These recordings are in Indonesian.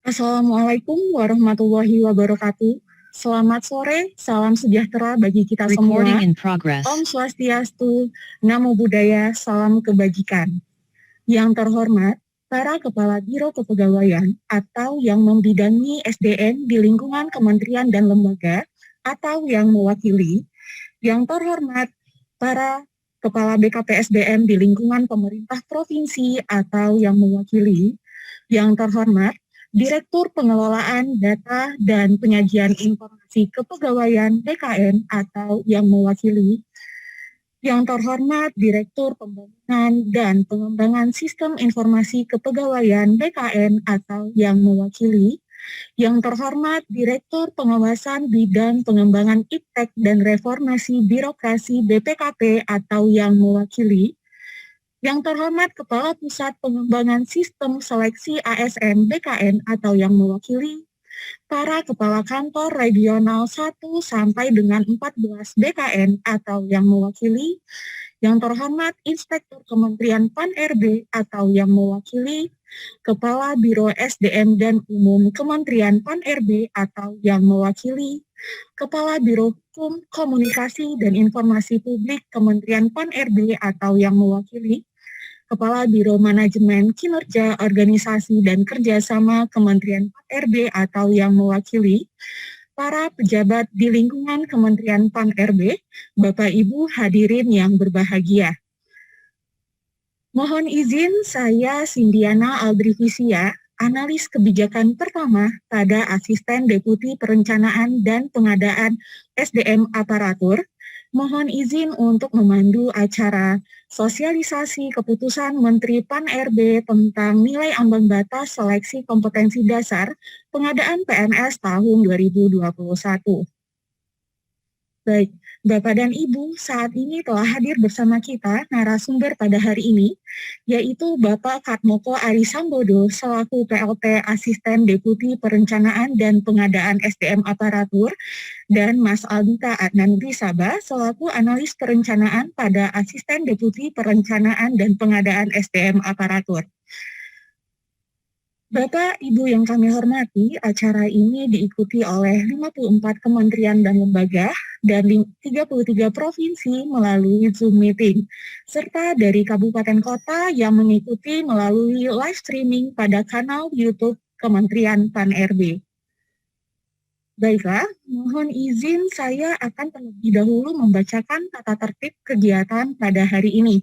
Assalamualaikum warahmatullahi wabarakatuh. Selamat sore, salam sejahtera bagi kita semua. Recording in progress. Om Swastiastu, Namo Buddhaya, salam kebajikan. Yang terhormat, para Kepala Biro Kepegawaian atau yang membidangi SDM di lingkungan kementerian dan lembaga atau yang mewakili. Yang terhormat, para Kepala BKP SDM di lingkungan pemerintah provinsi atau yang mewakili. Yang terhormat, Direktur Pengelolaan Data dan Penyajian Informasi Kepegawaian BKN atau yang mewakili. Yang terhormat Direktur Pembangunan dan Pengembangan Sistem Informasi Kepegawaian BKN atau yang mewakili. Yang terhormat Direktur Pengawasan Bidang Pengembangan Iptek dan Reformasi Birokrasi BPKP atau yang mewakili. Yang terhormat Kepala Pusat Pengembangan Sistem Seleksi ASN BKN atau yang mewakili, para Kepala Kantor Regional 1 sampai dengan 14 BKN atau yang mewakili, yang terhormat Inspektur Kementerian PAN-RB atau yang mewakili, Kepala Biro SDM dan Umum Kementerian PAN-RB atau yang mewakili, Kepala Biro Hukum, Komunikasi dan Informasi Publik Kementerian PAN-RB atau yang mewakili, Kepala Biro Manajemen Kinerja Organisasi dan Kerjasama Kementerian PAN-RB atau yang mewakili, para pejabat di lingkungan Kementerian PAN-RB, Bapak Ibu hadirin yang berbahagia. Mohon izin saya Sindiana Aldrivisia, analis kebijakan pertama pada Asisten Deputi Perencanaan dan Pengadaan SDM Aparatur. Mohon izin untuk memandu acara sosialisasi keputusan Menteri PAN-RB tentang nilai ambang batas seleksi kompetensi dasar pengadaan PNS tahun 2021. Baik, Bapak dan Ibu, saat ini telah hadir bersama kita narasumber pada hari ini, yaitu Bapak Katmoko Arisambodo selaku PLT Asisten Deputi Perencanaan dan Pengadaan SDM Aparatur, dan Mas Aldita Adnan Risaba selaku Analis Perencanaan pada Asisten Deputi Perencanaan dan Pengadaan SDM Aparatur. Bapak, Ibu yang kami hormati, acara ini diikuti oleh 54 kementerian dan lembaga dan 33 provinsi melalui Zoom meeting, serta dari kabupaten kota yang mengikuti melalui live streaming pada kanal YouTube Kementerian PAN-RB. Baiklah, mohon izin saya akan terlebih dahulu membacakan tata tertib kegiatan pada hari ini.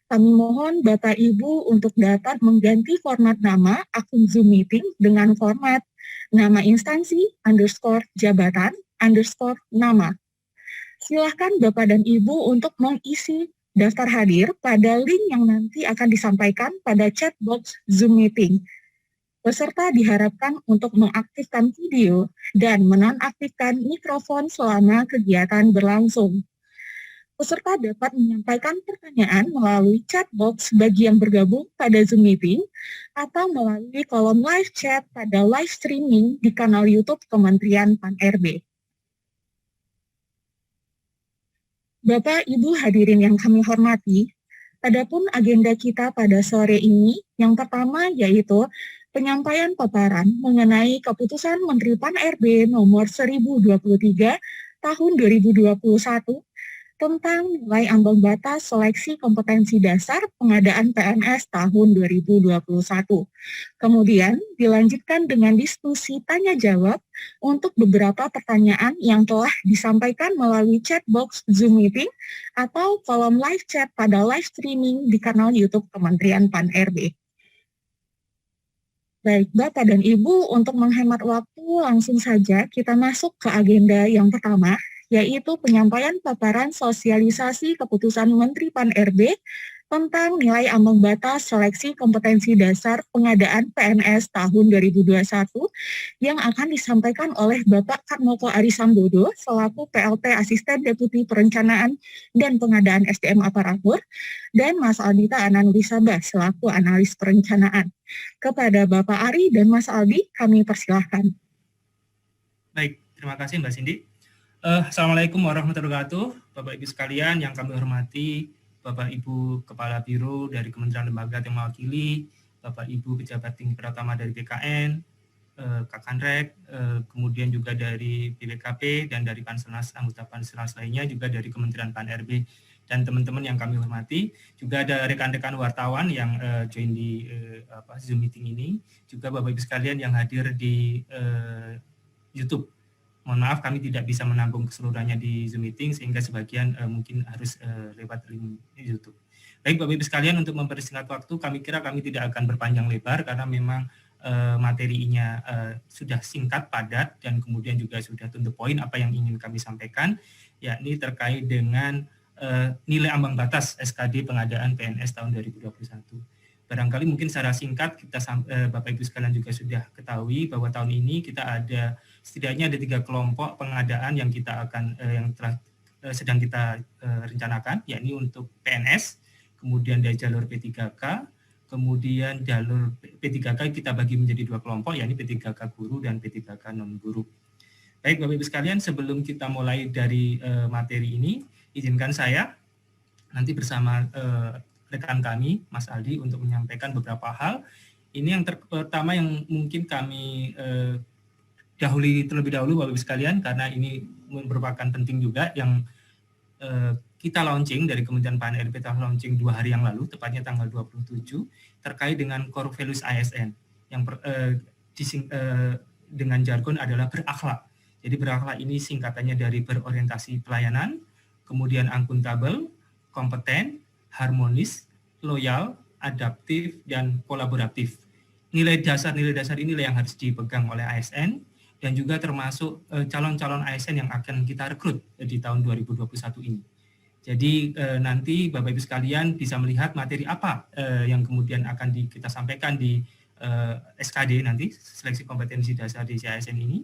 Kami mohon Bapak Ibu untuk dapat mengganti format nama akun Zoom meeting dengan format nama instansi _jabatan _nama. Silahkan Bapak dan Ibu untuk mengisi daftar hadir pada link yang nanti akan disampaikan pada chat box Zoom meeting. Peserta diharapkan untuk mengaktifkan video dan menonaktifkan mikrofon selama kegiatan berlangsung. Peserta dapat menyampaikan pertanyaan melalui chat box bagi yang bergabung pada Zoom meeting atau melalui kolom live chat pada live streaming di kanal YouTube Kementerian PAN-RB. Bapak, Ibu hadirin yang kami hormati, adapun agenda kita pada sore ini, yang pertama yaitu penyampaian paparan mengenai keputusan Menteri PAN-RB nomor 1023 tahun 2021 tentang nilai ambang batas seleksi kompetensi dasar pengadaan PNS tahun 2021. Kemudian dilanjutkan dengan diskusi tanya-jawab untuk beberapa pertanyaan yang telah disampaikan melalui chat box Zoom meeting atau kolom live chat pada live streaming di kanal YouTube Kementerian PAN-RB. Baik, Bapak dan Ibu, untuk menghemat waktu langsung saja kita masuk ke agenda yang pertama, yaitu penyampaian paparan sosialisasi keputusan Menteri PAN-RB tentang nilai ambang batas seleksi kompetensi dasar pengadaan PNS tahun 2021 yang akan disampaikan oleh Bapak Katmoko Arisambodo selaku PLT Asisten Deputi Perencanaan dan Pengadaan SDM Aparatur dan Mas Aldita Adnan Risaba selaku Analis Perencanaan. Kepada Bapak Ari dan Mas Aldi, kami persilahkan. Baik, terima kasih Mbak Cindy. Assalamualaikum warahmatullahi wabarakatuh, Bapak Ibu sekalian yang kami hormati, Bapak Ibu Kepala Biro dari Kementerian Lembaga yang mewakili, Bapak Ibu Pejabat Tinggi Pertama dari BKN, Kakanrek, kemudian juga dari BPKP dan dari Panselnas, anggota Panselnas lainnya, juga dari Kementerian Pan-RB dan teman-teman yang kami hormati. Juga ada rekan-rekan wartawan yang join di Zoom meeting ini, juga Bapak Ibu sekalian yang hadir di YouTube. Mohon maaf kami tidak bisa menampung keseluruhannya di Zoom meeting sehingga sebagian mungkin harus lewat link YouTube. Baik Bapak Ibu sekalian, untuk mempersingkat waktu, kami kira kami tidak akan berpanjang lebar karena memang materinya sudah singkat, padat, dan kemudian juga sudah to the point apa yang ingin kami sampaikan, yakni terkait dengan nilai ambang batas SKD pengadaan PNS tahun 2021. Barangkali mungkin secara singkat kita Bapak Ibu sekalian juga sudah ketahui bahwa tahun ini kita ada setidaknya ada 3 kelompok pengadaan yang kita akan yang telah sedang kita rencanakan, yakni untuk PNS, kemudian dari jalur P3K, kemudian jalur P3K kita bagi menjadi 2 kelompok, yakni P3K guru dan P3K non guru. Baik Bapak Ibu sekalian, sebelum kita mulai dari materi ini, izinkan saya nanti bersama rekan kami, Mas Aldi, untuk menyampaikan beberapa hal. Ini yang pertama yang mungkin kami dahului terlebih dahulu Bapak Ibu sekalian, karena ini merupakan penting juga yang kita launching dari Kementerian Pan-RB, telah launching 2 hari yang lalu, tepatnya tanggal 27, terkait dengan core values ASN, yang dengan jargon adalah berakhlak. Jadi berakhlak ini singkatannya dari berorientasi pelayanan, kemudian akuntabel, kompeten, harmonis, loyal, adaptif, dan kolaboratif. Nilai dasar inilah yang harus dipegang oleh ASN, dan juga termasuk calon-calon ASN yang akan kita rekrut di tahun 2021 ini. Jadi nanti Bapak Ibu sekalian bisa melihat materi apa yang kemudian akan kita sampaikan di SKD nanti, seleksi kompetensi dasar di ASN ini,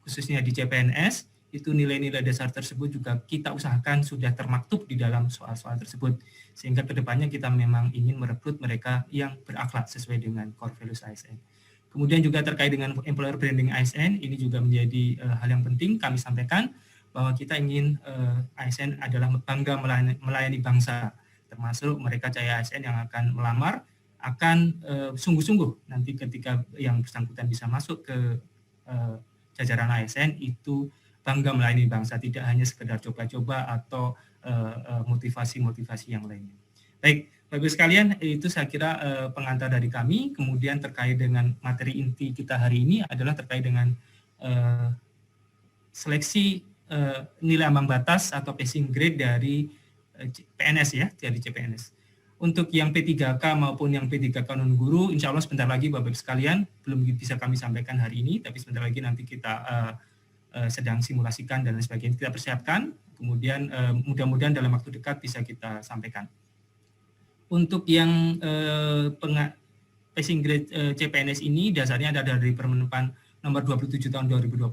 khususnya di CPNS, itu nilai-nilai dasar tersebut juga kita usahakan sudah termaktub di dalam soal-soal tersebut, sehingga kedepannya kita memang ingin merekrut mereka yang berakhlak sesuai dengan core values ASN. Kemudian juga terkait dengan employer branding ASN, ini juga menjadi hal yang penting kami sampaikan, bahwa kita ingin ASN adalah bangga melayani bangsa, termasuk mereka Cahaya ASN yang akan melamar, akan sungguh-sungguh nanti ketika yang bersangkutan bisa masuk ke jajaran ASN itu bangga melayani bangsa, tidak hanya sekedar coba-coba atau motivasi-motivasi yang lainnya. Baik, Bapak Ibu sekalian, itu saya kira pengantar dari kami. Kemudian terkait dengan materi inti kita hari ini adalah terkait dengan seleksi nilai ambang batas atau passing grade dari PNS ya, dari CPNS. Untuk yang P3K maupun yang P3K non guru, insya Allah sebentar lagi Bapak Ibu sekalian, belum bisa kami sampaikan hari ini, tapi sebentar lagi nanti kita sedang simulasikan dan lain sebagainya, kita persiapkan, kemudian mudah-mudahan dalam waktu dekat bisa kita sampaikan. Untuk yang passing grade CPNS ini dasarnya ada dari Permenpan nomor 27 tahun 2021,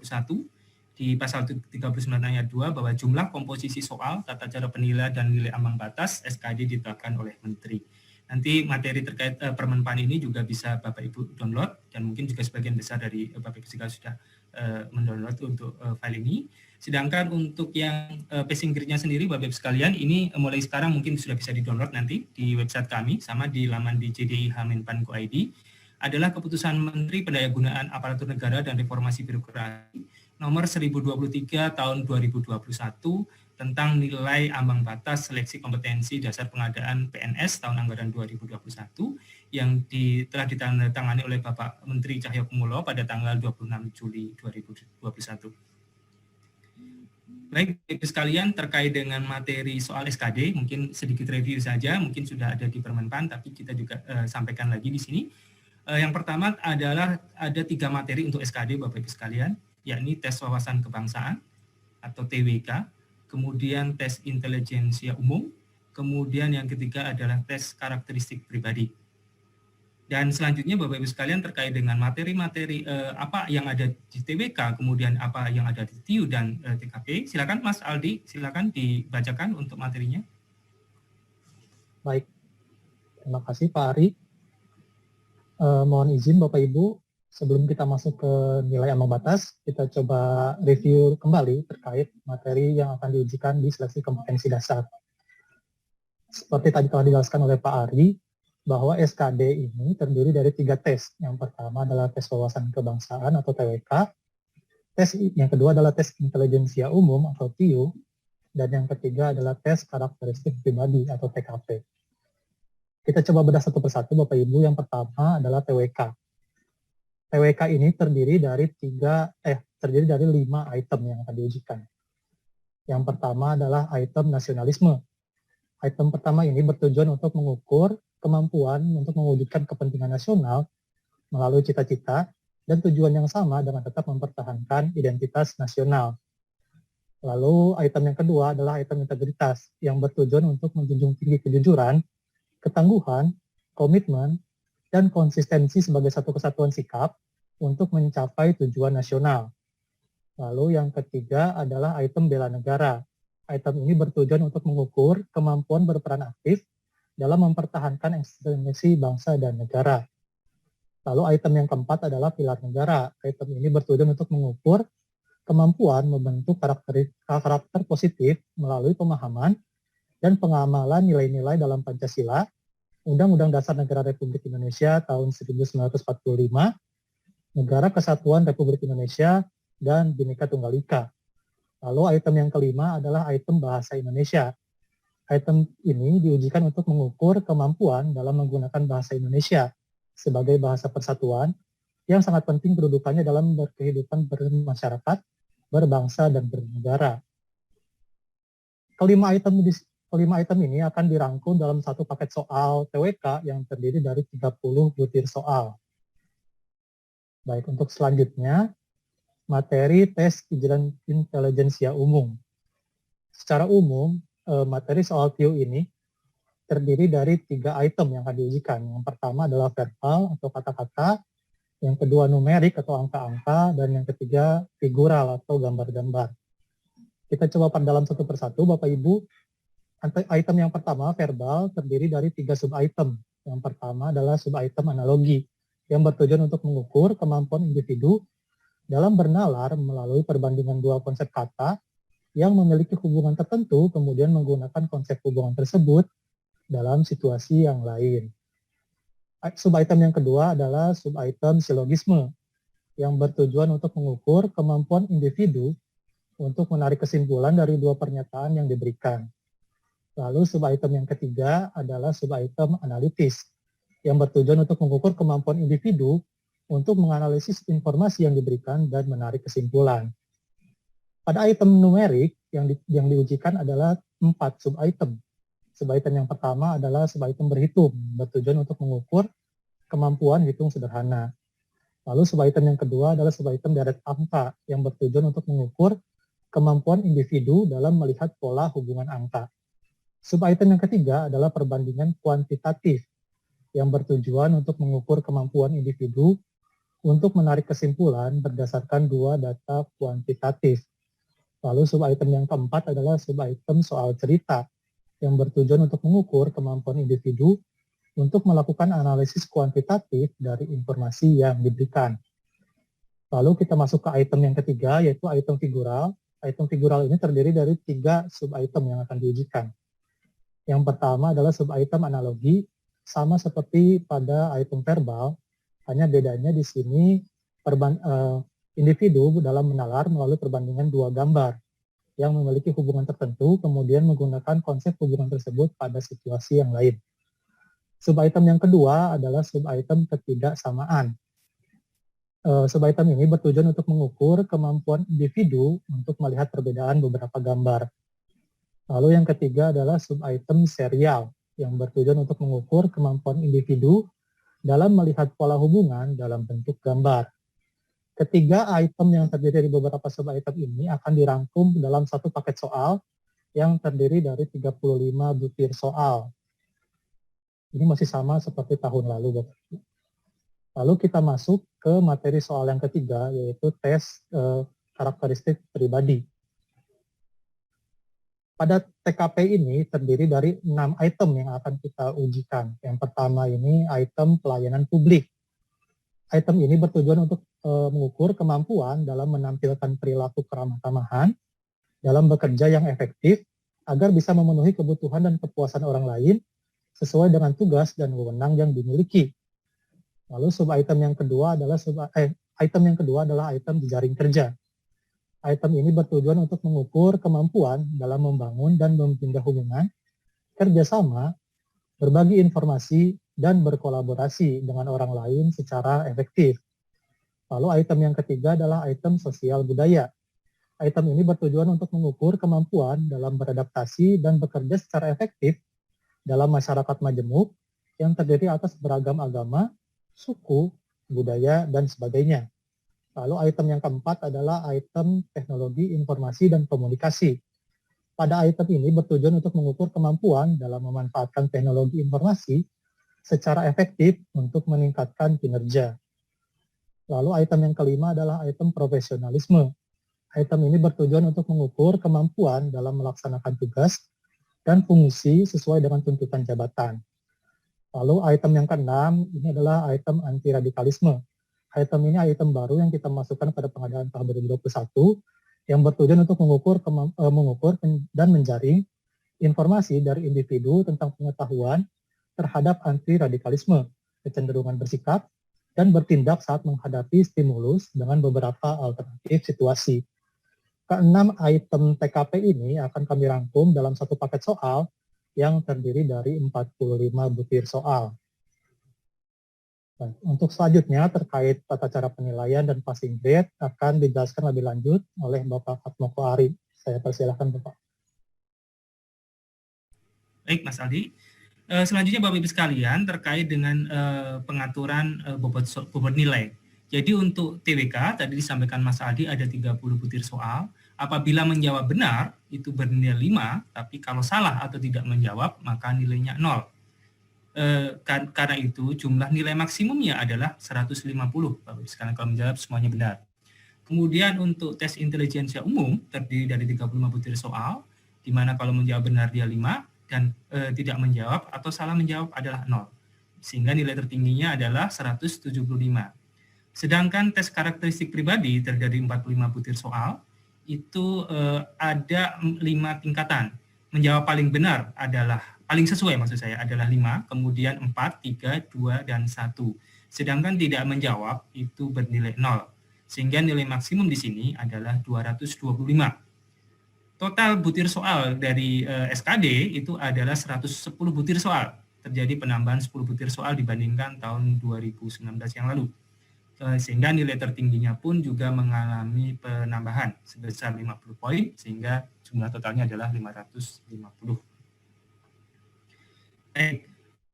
di pasal 39 ayat 2 bahwa jumlah komposisi soal, tata cara penilaian dan nilai ambang batas SKD ditetapkan oleh Menteri. Nanti materi terkait Permenpan ini juga bisa Bapak Ibu download, dan mungkin juga sebagian besar dari Bapak Ibu juga sudah mendownload untuk file ini. Sedangkan untuk yang passing grade-nya sendiri Bapak Ibu sekalian, ini mulai sekarang mungkin sudah bisa di-download nanti di website kami, sama di laman di JDIH-Menpan.go.id, adalah keputusan Menteri Pendayagunaan Aparatur Negara dan Reformasi Birokrasi nomor 1023 tahun 2021 tentang nilai ambang batas seleksi kompetensi dasar pengadaan PNS tahun anggaran 2021 yang telah ditandatangani oleh Bapak Menteri Cahyokumolo pada tanggal 26 Juli 2021. Baik, Ibu sekalian, terkait dengan materi soal SKD, mungkin sedikit review saja, mungkin sudah ada di Permenpan, tapi kita juga sampaikan lagi di sini. Yang pertama adalah ada 3 materi untuk SKD Bapak Ibu sekalian, yakni tes wawasan kebangsaan atau TWK, kemudian tes intelijensia umum, kemudian yang ketiga adalah tes karakteristik pribadi. Dan selanjutnya Bapak Ibu sekalian terkait dengan materi-materi apa yang ada di TWK, kemudian apa yang ada di TIU dan TKP, silakan Mas Aldi, silakan dibacakan untuk materinya. Baik, terima kasih Pak Ari. Mohon izin Bapak Ibu, sebelum kita masuk ke nilai ambang batas, kita coba review kembali terkait materi yang akan diujikan di seleksi kompetensi dasar. Seperti tadi telah dijelaskan oleh Pak Ari, bahwa SKD ini terdiri dari 3 tes. Yang pertama adalah tes wawasan kebangsaan atau TWK, yang kedua adalah tes intelijensia umum atau TIU, dan yang ketiga adalah tes karakteristik pribadi atau TKP. Kita coba bedah satu persatu Bapak Ibu. Yang pertama adalah TWK. TWK ini terdiri dari 5 item yang akan diujikan. Yang pertama adalah item nasionalisme. Item pertama ini bertujuan untuk mengukur kemampuan untuk mewujudkan kepentingan nasional melalui cita-cita dan tujuan yang sama dengan tetap mempertahankan identitas nasional. Lalu item yang kedua adalah item integritas yang bertujuan untuk menjunjung tinggi kejujuran, ketangguhan, komitmen, dan konsistensi sebagai satu kesatuan sikap untuk mencapai tujuan nasional. Lalu yang ketiga adalah item bela negara. Item ini bertujuan untuk mengukur kemampuan berperan aktif dalam mempertahankan eksistensi bangsa dan negara. Lalu item yang keempat adalah pilar negara. Item ini bertujuan untuk mengukur kemampuan membentuk karakter positif melalui pemahaman dan pengamalan nilai-nilai dalam Pancasila, Undang-Undang Dasar Negara Republik Indonesia tahun 1945, Negara Kesatuan Republik Indonesia, dan Bhinneka Tunggal Ika. Lalu item yang kelima adalah item bahasa Indonesia. Item ini diujikan untuk mengukur kemampuan dalam menggunakan bahasa Indonesia sebagai bahasa persatuan yang sangat penting kedudukannya dalam berkehidupan bermasyarakat, berbangsa, dan bernegara. Kelima item ini akan dirangkum dalam satu paket soal TWK yang terdiri dari 30 butir soal. Baik, untuk selanjutnya, materi tes intelijensia umum. Secara umum, materi soal TIU ini terdiri dari 3 item yang akan diujikan. Yang pertama adalah verbal atau kata-kata, yang kedua numerik atau angka-angka, dan yang ketiga figural atau gambar-gambar. Kita coba dalam satu persatu, Bapak Ibu. Item yang pertama, verbal, terdiri dari 3 sub-item. Yang pertama adalah sub-item analogi, yang bertujuan untuk mengukur kemampuan individu dalam bernalar melalui perbandingan 2 konsep kata yang memiliki hubungan tertentu, kemudian menggunakan konsep hubungan tersebut dalam situasi yang lain. Sub-item yang kedua adalah sub-item silogisme, yang bertujuan untuk mengukur kemampuan individu untuk menarik kesimpulan dari 2 pernyataan yang diberikan. Lalu sub-item yang ketiga adalah sub-item analitis, yang bertujuan untuk mengukur kemampuan individu untuk menganalisis informasi yang diberikan dan menarik kesimpulan. Pada item numerik yang diujikan adalah 4 sub-item. Sub-item yang pertama adalah sub-item berhitung, bertujuan untuk mengukur kemampuan hitung sederhana. Lalu sub-item yang kedua adalah sub-item deret angka, yang bertujuan untuk mengukur kemampuan individu dalam melihat pola hubungan angka. Sub-item yang ketiga adalah perbandingan kuantitatif, yang bertujuan untuk mengukur kemampuan individu untuk menarik kesimpulan berdasarkan 2 data kuantitatif. Lalu sub-item yang keempat adalah sub-item soal cerita, yang bertujuan untuk mengukur kemampuan individu untuk melakukan analisis kuantitatif dari informasi yang diberikan. Lalu kita masuk ke item yang ketiga, yaitu item figural. Item figural ini terdiri dari 3 sub-item yang akan diujikan. Yang pertama adalah sub-item analogi, sama seperti pada item verbal, hanya bedanya di sini individu dalam menalar melalui perbandingan 2 gambar yang memiliki hubungan tertentu, kemudian menggunakan konsep hubungan tersebut pada situasi yang lain. Sub-item yang kedua adalah sub-item ketidaksamaan. Sub-item ini bertujuan untuk mengukur kemampuan individu untuk melihat perbedaan beberapa gambar. Lalu yang ketiga adalah sub-item serial, yang bertujuan untuk mengukur kemampuan individu dalam melihat pola hubungan dalam bentuk gambar. Ketiga item yang terdiri dari beberapa sub-item ini akan dirangkum dalam satu paket soal yang terdiri dari 35 butir soal. Ini masih sama seperti tahun lalu, Bapak. Lalu kita masuk ke materi soal yang ketiga, yaitu tes karakteristik pribadi. Pada TKP ini terdiri dari 6 item yang akan kita ujikan. Yang pertama ini item pelayanan publik. Item ini bertujuan untuk mengukur kemampuan dalam menampilkan perilaku keramah tamahan, dalam bekerja yang efektif, agar bisa memenuhi kebutuhan dan kepuasan orang lain, sesuai dengan tugas dan wewenang yang dimiliki. Lalu item yang kedua adalah item jejaring kerja. Item ini bertujuan untuk mengukur kemampuan dalam membangun dan memindah hubungan, kerjasama, berbagi informasi, dan berkolaborasi dengan orang lain secara efektif. Lalu item yang ketiga adalah item sosial budaya. Item ini bertujuan untuk mengukur kemampuan dalam beradaptasi dan bekerja secara efektif dalam masyarakat majemuk yang terdiri atas beragam agama, suku, budaya, dan sebagainya. Lalu item yang keempat adalah item teknologi informasi dan komunikasi. Pada item ini bertujuan untuk mengukur kemampuan dalam memanfaatkan teknologi informasi secara efektif untuk meningkatkan kinerja. Lalu item yang kelima adalah item profesionalisme. Item ini bertujuan untuk mengukur kemampuan dalam melaksanakan tugas dan fungsi sesuai dengan tuntutan jabatan. Lalu item yang keenam ini adalah item anti radikalisme. Item ini item baru yang kita masukkan pada pengadaan tahun 2021 yang bertujuan untuk mengukur dan menjaring informasi dari individu tentang pengetahuan terhadap anti radikalisme, kecenderungan bersikap, dan bertindak saat menghadapi stimulus dengan beberapa alternatif situasi. Keenam item TKP ini akan kami rangkum dalam satu paket soal yang terdiri dari 45 butir soal. Untuk selanjutnya terkait tata cara penilaian dan passing grade akan dijelaskan lebih lanjut oleh Bapak Fatmoko Ari. Saya persilahkan Bapak. Baik Mas Aldi. Selanjutnya Bapak Ibu sekalian terkait dengan pengaturan bobot nilai. Jadi untuk TWK tadi disampaikan Mas Aldi ada 30 butir soal. Apabila menjawab benar itu bernilai 5, tapi kalau salah atau tidak menjawab maka nilainya 0. Karena itu jumlah nilai maksimumnya adalah 150 Bapak Ibu sekalian kalau menjawab semuanya benar. Kemudian untuk tes intelijensia umum terdiri dari 35 butir soal, di mana kalau menjawab benar dia 5 dan tidak menjawab atau salah menjawab adalah 0. Sehingga nilai tertingginya adalah 175. Sedangkan tes karakteristik pribadi terdiri dari 45 butir soal, itu ada 5 tingkatan. Menjawab paling benar adalah paling sesuai maksud saya adalah 5, kemudian 4, 3, 2, dan 1. Sedangkan tidak menjawab itu bernilai 0. Sehingga nilai maksimum di sini adalah 225. Total butir soal dari SKD itu adalah 110 butir soal. Terjadi penambahan 10 butir soal dibandingkan tahun 2019 yang lalu. Sehingga nilai tertingginya pun juga mengalami penambahan sebesar 50 poin, sehingga jumlah totalnya adalah 550.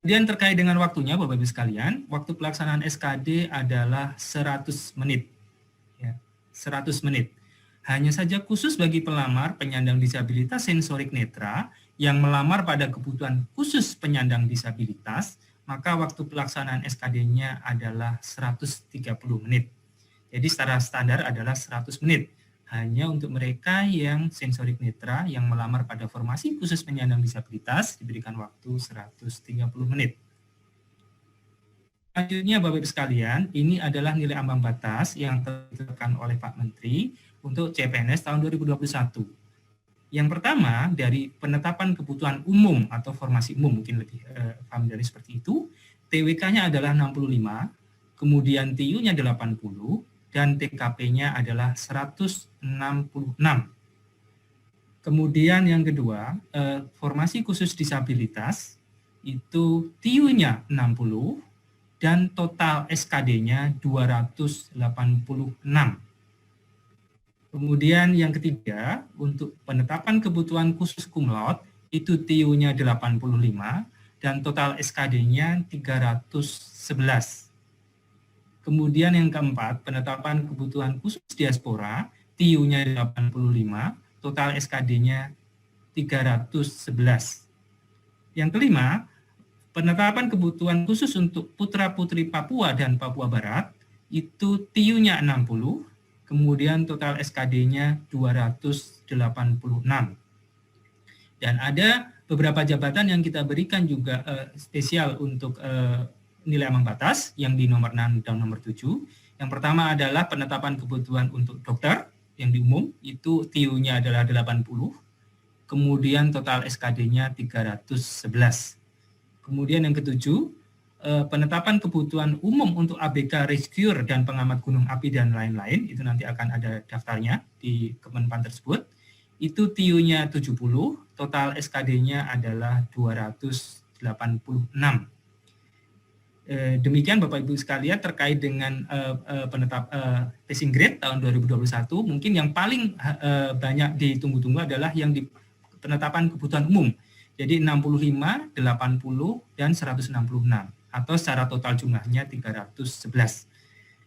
Kemudian terkait dengan waktunya Bapak Ibu sekalian, waktu pelaksanaan SKD adalah 100 menit. Ya, 100 menit. Hanya saja khusus bagi pelamar penyandang disabilitas sensorik netra yang melamar pada kebutuhan khusus penyandang disabilitas, maka waktu pelaksanaan SKD-nya adalah 130 menit. Jadi secara standar adalah 100 menit. Hanya untuk mereka yang sensorik netra yang melamar pada formasi khusus penyandang disabilitas diberikan waktu 130 menit. Selanjutnya Bapak Ibu sekalian, ini adalah nilai ambang batas yang ditetapkan oleh Pak Menteri untuk CPNS tahun 2021. Yang pertama dari penetapan kebutuhan umum atau formasi umum, mungkin lebih familiar seperti itu, TWK-nya adalah 65, kemudian TIU-nya 80, dan TKP-nya adalah 166. Kemudian yang kedua, formasi khusus disabilitas itu TIU-nya 60 dan total SKD-nya 286. Kemudian yang ketiga, untuk penetapan kebutuhan khusus cum laude itu TIU-nya 85 dan total SKD-nya 311. Kemudian yang keempat, penetapan kebutuhan khusus diaspora, TIU-nya 85, total SKD-nya 311. Yang kelima, penetapan kebutuhan khusus untuk putra-putri Papua dan Papua Barat, itu TIU-nya 60, kemudian total SKD-nya 286. Dan ada beberapa jabatan yang kita berikan juga spesial untuk nilai ambang batas yang di nomor 6 dan nomor 7. Yang pertama adalah penetapan kebutuhan untuk dokter yang di umum, itu TIU-nya adalah 80, kemudian total SKD-nya 311. Kemudian yang ketujuh, penetapan kebutuhan umum untuk ABK, rescuer, dan pengamat gunung api, dan lain-lain, itu nanti akan ada daftarnya di Kemenpan tersebut. Itu TIU-nya 70, total SKD-nya adalah 286. Demikian Bapak Ibu sekalian terkait dengan passing grade tahun 2021. Mungkin yang paling banyak ditunggu-tunggu adalah yang di penetapan kebutuhan umum. Jadi 65, 80, dan 166, atau secara total jumlahnya 311.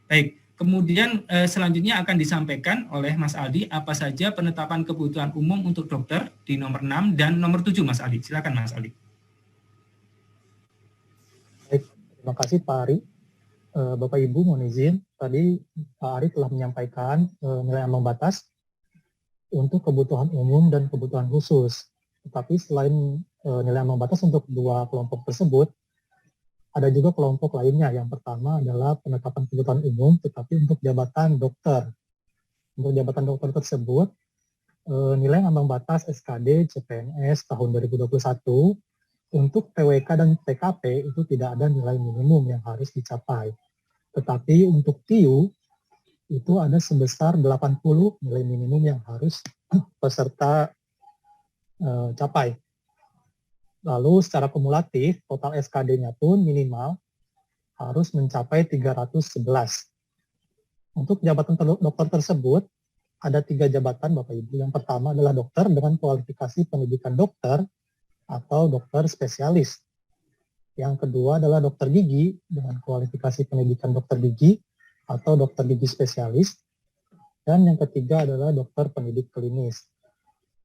Baik, kemudian selanjutnya akan disampaikan oleh Mas Aldi apa saja penetapan kebutuhan umum untuk dokter di nomor 6 dan nomor 7, Mas Aldi. Silakan Mas Aldi. Baik, terima kasih Pak Ari. Bapak Ibu mohon izin, tadi Pak Ari telah menyampaikan nilai ambang batas untuk kebutuhan umum dan kebutuhan khusus. Tetapi selain nilai ambang batas untuk dua kelompok tersebut, ada juga kelompok lainnya. Yang pertama adalah penetapan kebutuhan umum, tetapi untuk jabatan dokter. Untuk jabatan dokter tersebut, nilai ambang batas SKD CPNS tahun 2021 untuk TWK dan TKP itu tidak ada nilai minimum yang harus dicapai. Tetapi untuk TIU itu ada sebesar 80 nilai minimum yang harus peserta capai. Lalu secara kumulatif, total SKD-nya pun minimal harus mencapai 311. Untuk jabatan dokter tersebut, ada 3 jabatan Bapak Ibu. Yang pertama adalah dokter dengan kualifikasi pendidikan dokter atau dokter spesialis. Yang kedua adalah dokter gigi dengan kualifikasi pendidikan dokter gigi atau dokter gigi spesialis. Dan yang ketiga adalah dokter pendidik klinis.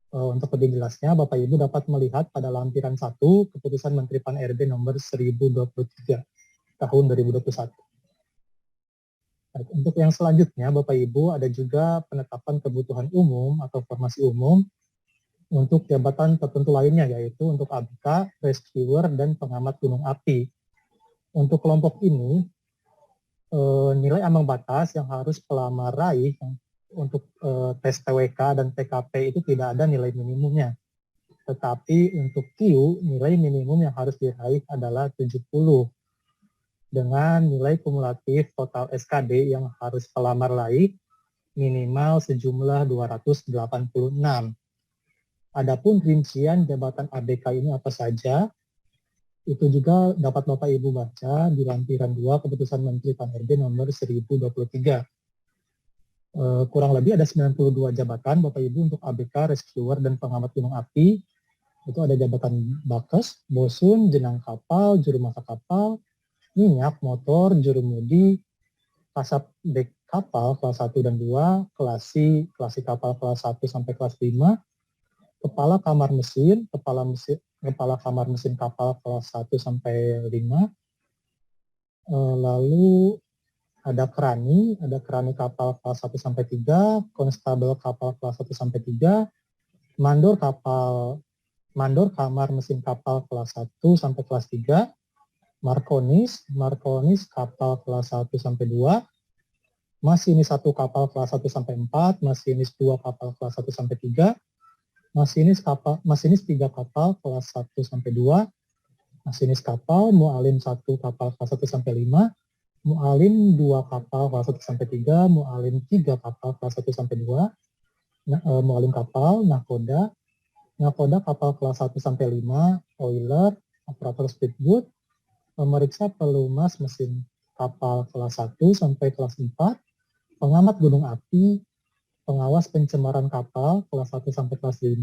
Untuk lebih jelasnya, Bapak Ibu dapat melihat pada lampiran 1 Keputusan Menteri Pan-RB nomor 1023 tahun 2021. Baik, untuk yang selanjutnya, Bapak Ibu ada juga penetapan kebutuhan umum atau formasi umum untuk jabatan tertentu lainnya, yaitu untuk ABK, rescuer, dan pengamat gunung api. Untuk kelompok ini, nilai ambang batas yang harus pelamar raih untuk tes TWK dan TKP itu tidak ada nilai minimumnya. Tetapi untuk TIU, nilai minimum yang harus diraih adalah 70. Dengan nilai kumulatif total SKD yang harus pelamar raih minimal sejumlah 286. Adapun rincian jabatan ABK ini apa saja, itu juga dapat Bapak Ibu baca di lampiran 2 Keputusan Menteri Pan-RB nomor 1023. Kurang lebih ada 92 jabatan Bapak Ibu untuk ABK, rescuer, dan pengamat gunung api. Itu ada jabatan Bakes, Bosun, jenang kapal, juru masak kapal, minyak, motor, jurumudi, kasap dek kapal kelas 1 dan 2, klasi kapal kelas 1 sampai kelas 5, kepala kamar mesin, kepala kamar mesin kapal kelas 1 sampai 5, lalu ada kerani kapal kelas 1 sampai 3, konstabel kapal kelas 1 sampai 3, mandor kamar mesin kapal kelas 1 sampai kelas 3, markonis kapal kelas 1 sampai 2, masinis 1 kapal kelas 1 sampai 4, masinis 2 kapal kelas 1 sampai 3, masinis 3 kapal kelas 1 sampai 2, masinis kapal, mualim 1 kapal kelas 1 sampai 5, mualim 2 kapal kelas 1 sampai 3, mualim 3 kapal kelas 1 sampai 2, mualim kapal, nakoda kapal kelas 1 sampai 5, oiler, operator speedboat, pemeriksa pelumas mesin kapal kelas 1 sampai kelas 4, pengamat gunung api, pengawas pencemaran kapal kelas 1 sampai kelas 5,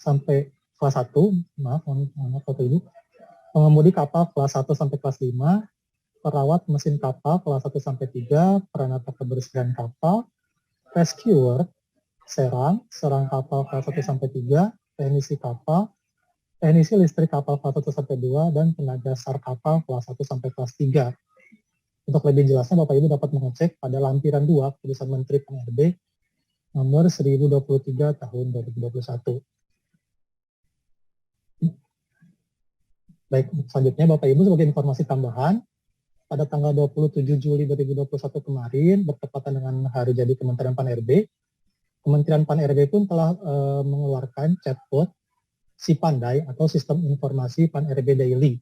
sampai kelas 1, maaf Bapak Ibu, pengemudi kapal kelas 1 sampai kelas 5, perawat mesin kapal kelas 1 sampai 3, peranata kebersihan kapal, rescuer, serang kapal kelas 1 sampai 3, teknisi listrik kapal kelas 1 sampai 2, dan tenaga SAR kapal kelas 1 sampai kelas 3. Untuk lebih jelasnya, Bapak Ibu dapat mengecek pada lampiran 2 Keputusan Menteri Pan-RB nomor 1023 tahun 2021. Baik, selanjutnya Bapak Ibu sebagai informasi tambahan, pada tanggal 27 Juli 2021 kemarin, bertepatan dengan hari jadi Kementerian Pan-RB, Kementerian Pan-RB pun telah mengeluarkan chatbot Si Pandai atau Sistem Informasi Pan-RB Daily.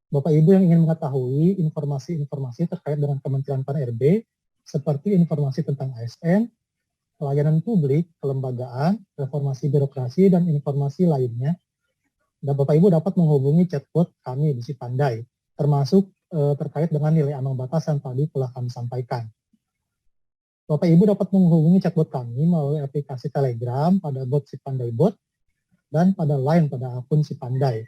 Bapak Ibu yang ingin mengetahui informasi-informasi terkait dengan Kementerian PAN-RB, seperti informasi tentang ASN, pelayanan publik, kelembagaan, reformasi birokrasi, dan informasi lainnya, dan Bapak Ibu dapat menghubungi chatbot kami di Cipandai, termasuk terkait dengan nilai ambang batas yang tadi telah kami sampaikan. Bapak Ibu dapat menghubungi chatbot kami melalui aplikasi Telegram pada bot Cipandai Bot dan pada Line pada akun Cipandai.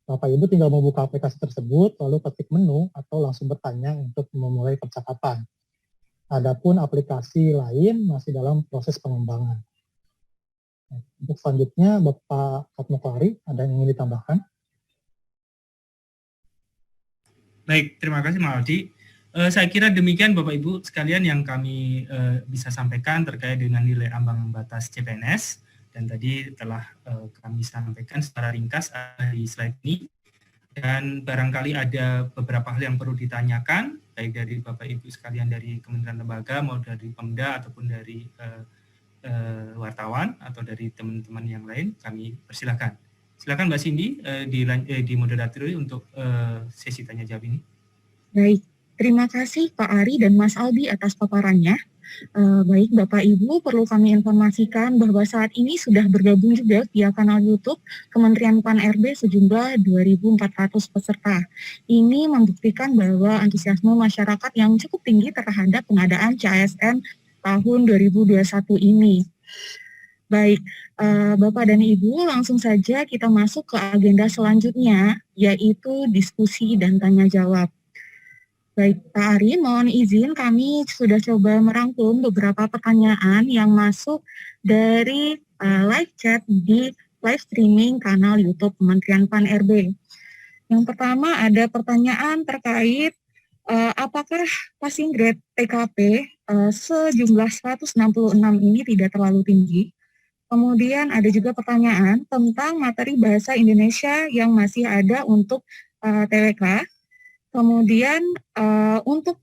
Bapak Ibu tinggal membuka aplikasi tersebut, lalu ketik menu atau langsung bertanya untuk memulai percakapan. Adapun aplikasi lain masih dalam proses pengembangan. Untuk selanjutnya, Bapak Fatmokari, ada yang ingin ditambahkan? Baik, terima kasih Mas Aldi. Saya kira demikian Bapak Ibu sekalian yang kami bisa sampaikan terkait dengan nilai ambang batas CPNS. Dan tadi telah kami sampaikan secara ringkas di slide ini. Dan barangkali ada beberapa hal yang perlu ditanyakan, baik dari Bapak Ibu sekalian dari Kementerian Lembaga, maupun dari Pemda, ataupun dari wartawan, atau dari teman-teman yang lain, kami persilahkan. Silakan Mbak Cindy di moderator untuk sesi tanya jawab ini. Baik, terima kasih Pak Ari dan Mas Aldi atas paparannya. Baik Bapak Ibu, perlu kami informasikan bahwa saat ini sudah bergabung juga via kanal YouTube Kementerian PAN-RB sejumlah 2.400 peserta. Ini membuktikan bahwa antusiasme masyarakat yang cukup tinggi terhadap pengadaan CASN tahun 2021 ini. Baik, Bapak dan Ibu, langsung saja kita masuk ke agenda selanjutnya, yaitu diskusi dan tanya jawab. Baik, Pak Ari, mohon izin kami sudah coba merangkum beberapa pertanyaan yang masuk dari live chat di live streaming kanal YouTube Kementerian PAN-RB. Yang pertama ada pertanyaan terkait apakah passing grade TKP sejumlah 166 ini tidak terlalu tinggi. Kemudian ada juga pertanyaan tentang materi bahasa Indonesia yang masih ada untuk TWK. Kemudian untuk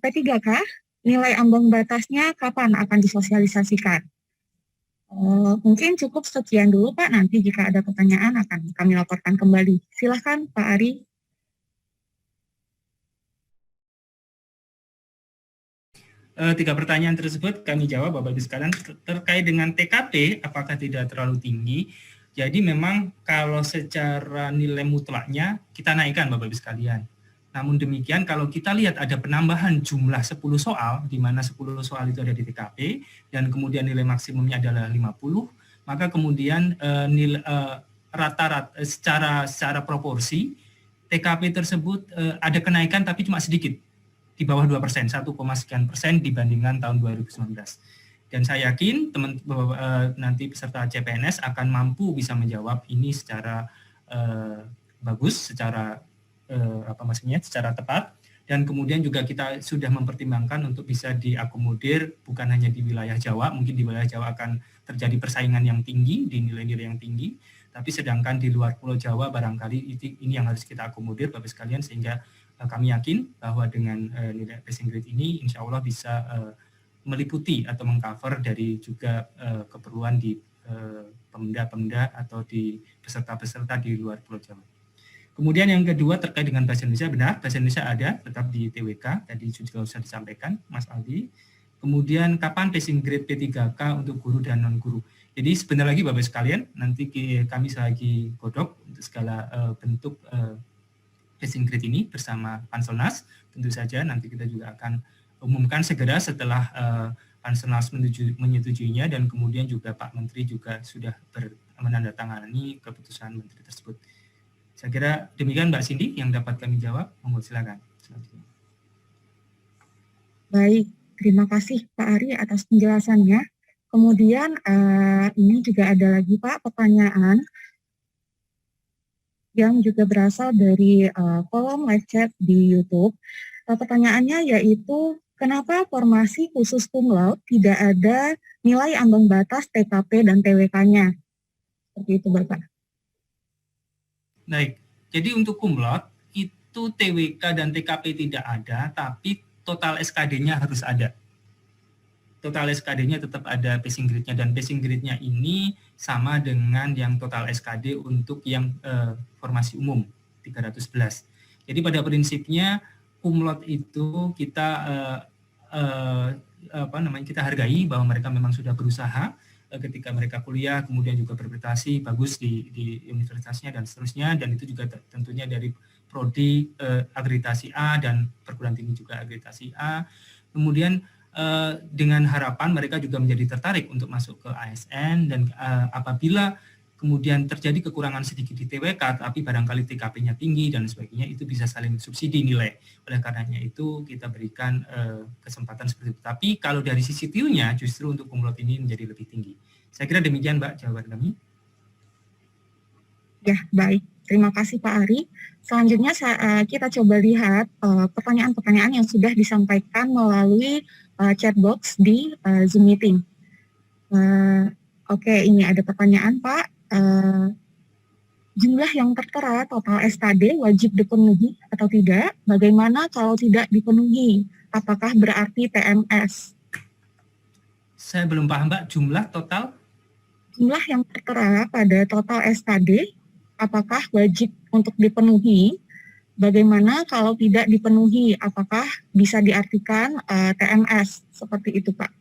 P3K, nilai ambang batasnya kapan akan disosialisasikan? Mungkin cukup sekian dulu Pak, nanti jika ada pertanyaan akan kami laporkan kembali. Silahkan Pak Ari. Tiga pertanyaan tersebut kami jawab Bapak Ibu sekalian. Terkait dengan TKP, apakah tidak terlalu tinggi? Jadi memang kalau secara nilai mutlaknya kita naikkan Bapak Ibu sekalian. Namun demikian kalau kita lihat ada penambahan jumlah 10 soal, di mana 10 soal itu ada di TKP, dan kemudian nilai maksimumnya adalah 50, maka kemudian rata-rata secara proporsi, TKP tersebut ada kenaikan tapi cuma sedikit, di bawah 2%, 1,sekian% dibandingkan tahun 2019. Dan saya yakin nanti peserta CPNS akan mampu bisa menjawab ini secara bagus, secara secara tepat, dan kemudian juga kita sudah mempertimbangkan untuk bisa diakomodir bukan hanya di wilayah Jawa, mungkin di wilayah Jawa akan terjadi persaingan yang tinggi, di nilai-nilai yang tinggi, tapi sedangkan di luar Pulau Jawa barangkali ini yang harus kita akomodir Bapak sekalian, sehingga kami yakin bahwa dengan nilai passing grade ini insya Allah bisa meliputi atau mengcover dari juga keperluan di pemda-pemda atau di peserta-peserta di luar Pulau Jawa. Kemudian yang kedua terkait dengan bahasa Indonesia, benar, bahasa Indonesia ada tetap di TWK, tadi juga sudah disampaikan Mas Aldi. Kemudian kapan passing grade P3K untuk guru dan non-guru. Jadi sebentar lagi Bapak sekalian, nanti kami lagi godok untuk segala bentuk passing grade ini bersama Panselnas. Tentu saja nanti kita juga akan umumkan segera setelah Panselnas menyetujuinya, dan kemudian juga Pak Menteri juga sudah menandatangani keputusan Menteri tersebut. Saya kira demikian Mbak Cindy yang dapat kami jawab. Monggo silakan. Baik, terima kasih Pak Ari atas penjelasannya. Kemudian ini juga ada lagi Pak pertanyaan yang juga berasal dari kolom live chat di YouTube. Pertanyaannya yaitu kenapa formasi khusus cum laude tidak ada nilai ambang batas TKP dan TWK-nya? Seperti itu Bapak. Baik, jadi untuk cum laude itu TWK dan TKP tidak ada, tapi total SKD-nya harus ada. Total SKD-nya tetap ada passing grade-nya, dan passing grade-nya ini sama dengan yang total SKD untuk yang formasi umum, 311. Jadi pada prinsipnya kumlot itu kita kita hargai bahwa mereka memang sudah berusaha ketika mereka kuliah, kemudian juga berprestasi bagus di universitasnya dan seterusnya, dan itu juga tentunya dari prodi akreditasi A dan perguruan tinggi juga akreditasi A. Kemudian dengan harapan mereka juga menjadi tertarik untuk masuk ke ASN, dan apabila kemudian terjadi kekurangan sedikit di TWK, tapi barangkali TKP-nya tinggi dan sebagainya, itu bisa saling subsidi nilai. Oleh karenanya itu kita berikan kesempatan seperti itu. Tapi kalau dari sisi TIU-nya justru untuk kumlot ini menjadi lebih tinggi. Saya kira demikian Mbak jawaban kami. Ya, baik. Terima kasih Pak Ari. Selanjutnya kita coba lihat pertanyaan-pertanyaan yang sudah disampaikan melalui chat box di Zoom meeting. Oke, ini ada pertanyaan Pak. Jumlah yang tertera total SKD wajib dipenuhi atau tidak? Bagaimana kalau tidak dipenuhi? Apakah berarti TMS? Saya belum paham Mbak, jumlah total? Jumlah yang tertera pada total SKD, apakah wajib untuk dipenuhi? Bagaimana kalau tidak dipenuhi? Apakah bisa diartikan TMS? Seperti itu Pak.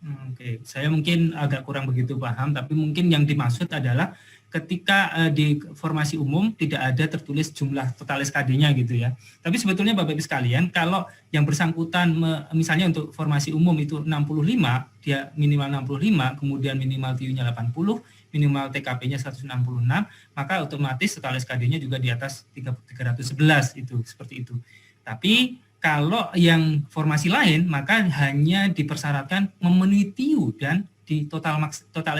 Oke, saya mungkin agak kurang begitu paham, tapi mungkin yang dimaksud adalah ketika di formasi umum tidak ada tertulis jumlah total SKD-nya gitu ya. Tapi sebetulnya Bapak Ibu sekalian, kalau yang bersangkutan misalnya untuk formasi umum itu 65, dia minimal 65, kemudian minimal TIU-nya 80, minimal TKP-nya 166, maka otomatis total SKD-nya juga di atas 311 itu, seperti itu. Tapi kalau yang formasi lain, maka hanya dipersyaratkan memenuhi TIU dan di total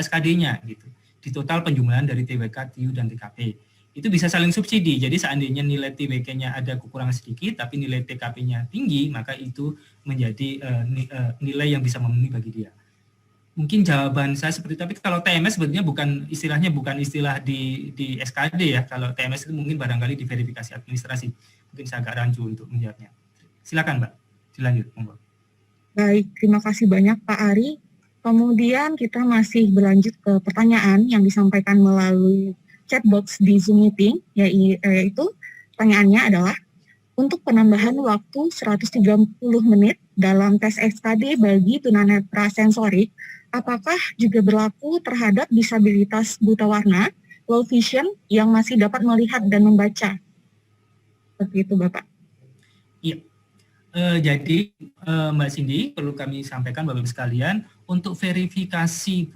SKD-nya gitu. Di total penjumlahan dari TWK, TIU, dan TKP. Itu bisa saling subsidi. Jadi seandainya nilai TWK-nya ada kekurangan sedikit, tapi nilai TKP-nya tinggi, maka itu menjadi nilai yang bisa memenuhi bagi dia. Mungkin jawaban saya seperti itu, tapi kalau TMS sebetulnya bukan istilah di SKD ya. Kalau TMS itu mungkin barangkali di verifikasi administrasi. Mungkin saya agak rancu untuk menjawabnya. Silakan Mbak, dilanjut. Baik, terima kasih banyak Pak Ari. Kemudian kita masih berlanjut ke pertanyaan yang disampaikan melalui chat box di Zoom meeting, yaitu pertanyaannya adalah, untuk penambahan waktu 130 menit dalam tes SKD bagi tunanetra sensorik, apakah juga berlaku terhadap disabilitas buta warna, low vision yang masih dapat melihat dan membaca? Seperti itu Bapak. Iya. Jadi Mbak Cindy, perlu kami sampaikan Bapak Ibu sekalian, untuk verifikasi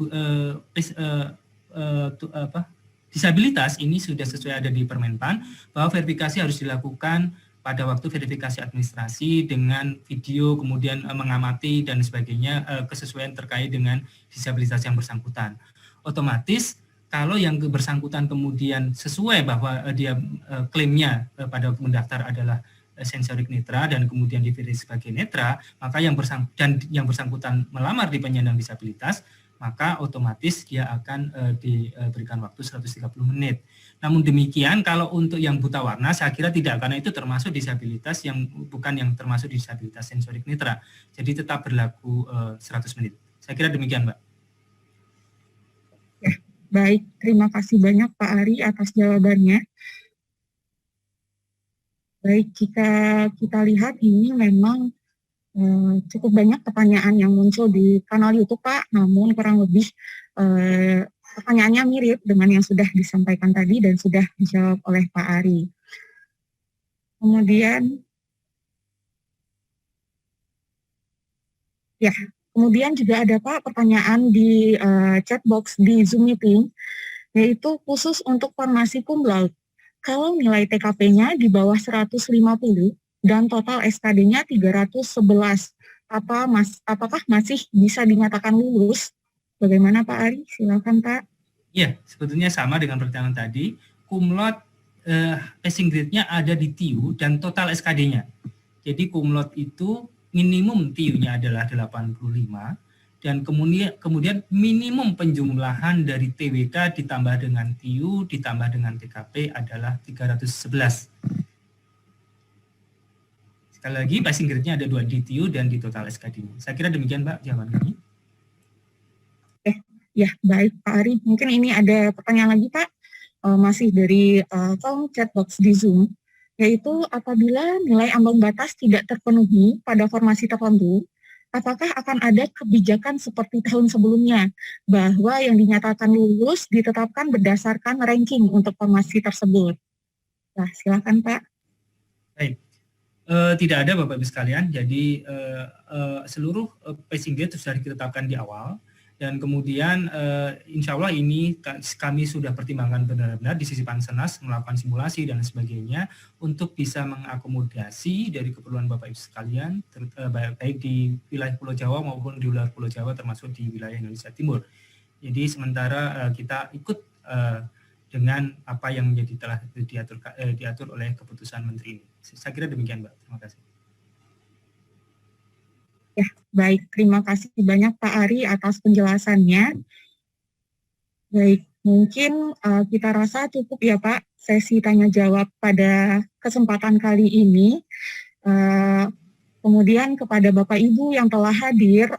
disabilitas ini sudah sesuai ada di Permenpan, bahwa verifikasi harus dilakukan pada waktu verifikasi administrasi dengan video, kemudian mengamati dan sebagainya, kesesuaian terkait dengan disabilitas yang bersangkutan. Otomatis kalau yang bersangkutan kemudian sesuai bahwa dia klaimnya pada waktu mendaftar adalah sensorik netra dan kemudian dipilih sebagai netra, maka yang bersangkutan melamar di penyandang disabilitas, maka otomatis dia akan diberikan waktu 130 menit. Namun demikian kalau untuk yang buta warna saya kira tidak, karena itu termasuk disabilitas yang bukan yang termasuk disabilitas sensorik netra. Jadi tetap berlaku 100 menit. Saya kira demikian, Mbak. Ya, baik, terima kasih banyak Pak Ari atas jawabannya. Baik, jika kita lihat ini memang cukup banyak pertanyaan yang muncul di kanal YouTube Pak, namun kurang lebih pertanyaannya mirip dengan yang sudah disampaikan tadi dan sudah dijawab oleh Pak Ari. Kemudian juga ada Pak pertanyaan di chat box di Zoom meeting, yaitu khusus untuk formasi cum laude. Kalau nilai TKP-nya di bawah 150 dan total SKD-nya 311, apakah masih bisa dinyatakan lulus? Bagaimana Pak Ari? Silakan Pak. Iya, sebetulnya sama dengan pertanyaan tadi. Cum laude passing grade-nya ada di TIU dan total SKD-nya. Jadi cum laude itu minimum TIU-nya adalah 85, dan kemudian minimum penjumlahan dari TWK ditambah dengan TIU ditambah dengan TKP adalah 311. Sekali lagi passing grade-nya ada 2 di TIU dan di total SKD. Saya kira demikian Mbak jawaban kami. Ya, baik Pak Ari. Mungkin ini ada pertanyaan lagi Pak. masih dari kolom chat box di Zoom, yaitu apabila nilai ambang batas tidak terpenuhi pada formasi tertentu, apakah akan ada kebijakan seperti tahun sebelumnya, bahwa yang dinyatakan lulus ditetapkan berdasarkan ranking untuk formasi tersebut? Nah, silakan Pak. Baik. Tidak ada Bapak Ibu sekalian, jadi seluruh passing grade sudah ditetapkan di awal, dan kemudian insya Allah ini kami sudah pertimbangkan benar-benar di sisi Panselnas, melakukan simulasi dan sebagainya untuk bisa mengakomodasi dari keperluan Bapak Ibu sekalian, baik di wilayah Pulau Jawa maupun di luar Pulau Jawa, termasuk di wilayah Indonesia Timur. Jadi sementara kita ikut dengan apa yang menjadi telah diatur oleh keputusan Menteri ini. Saya kira demikian, Mbak. Terima kasih. Ya, baik. Terima kasih banyak Pak Ari atas penjelasannya. Baik, mungkin kita rasa cukup ya Pak sesi tanya jawab pada kesempatan kali ini. Kemudian kepada Bapak Ibu yang telah hadir,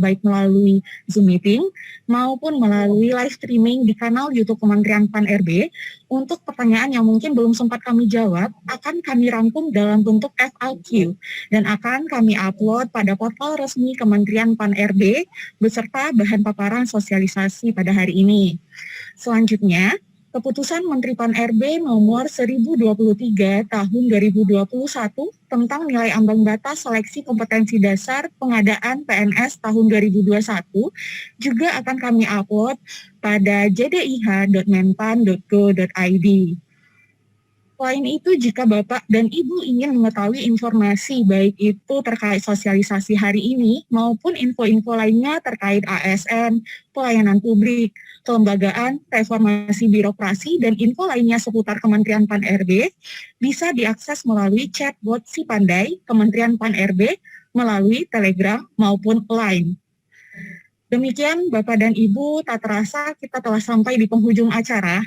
baik melalui Zoom meeting maupun melalui live streaming di kanal YouTube Kementerian Pan-RB, untuk pertanyaan yang mungkin belum sempat kami jawab, akan kami rangkum dalam bentuk FAQ dan akan kami upload pada portal resmi Kementerian Pan-RB beserta bahan paparan sosialisasi pada hari ini. Selanjutnya, Keputusan Menteri Pan-RB nomor 1023 tahun 2021 tentang nilai ambang batas seleksi kompetensi dasar pengadaan PNS tahun 2021 juga akan kami upload pada jdih.menpan.go.id. Selain itu, jika Bapak dan Ibu ingin mengetahui informasi baik itu terkait sosialisasi hari ini maupun info-info lainnya terkait ASN, pelayanan publik, kelembagaan, reformasi birokrasi, dan info lainnya seputar Kementerian Pan-RB, bisa diakses melalui chatbot Si Pandai Kementerian Pan-RB melalui Telegram maupun Line. Demikian Bapak dan Ibu, tak terasa kita telah sampai di penghujung acara.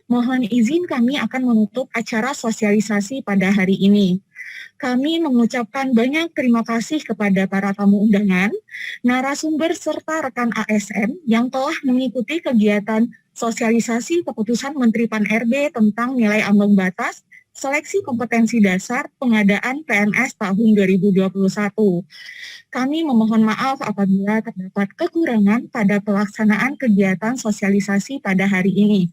Mohon izin kami akan menutup acara sosialisasi pada hari ini. Kami mengucapkan banyak terima kasih kepada para tamu undangan, narasumber serta rekan ASN yang telah mengikuti kegiatan sosialisasi keputusan Menteri Pan-RB tentang nilai ambang batas seleksi kompetensi dasar pengadaan PNS tahun 2021. Kami memohon maaf apabila terdapat kekurangan pada pelaksanaan kegiatan sosialisasi pada hari ini.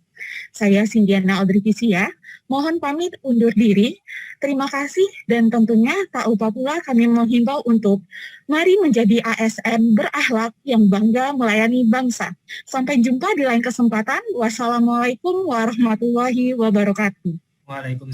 Saya Sindiana Aldrivisia, mohon pamit undur diri. Terima kasih dan tentunya tak lupa pula kami menghimbau untuk mari menjadi ASN berakhlak yang bangga melayani bangsa. Sampai jumpa di lain kesempatan. Wassalamualaikum warahmatullahi wabarakatuh. Waalaikumsalam.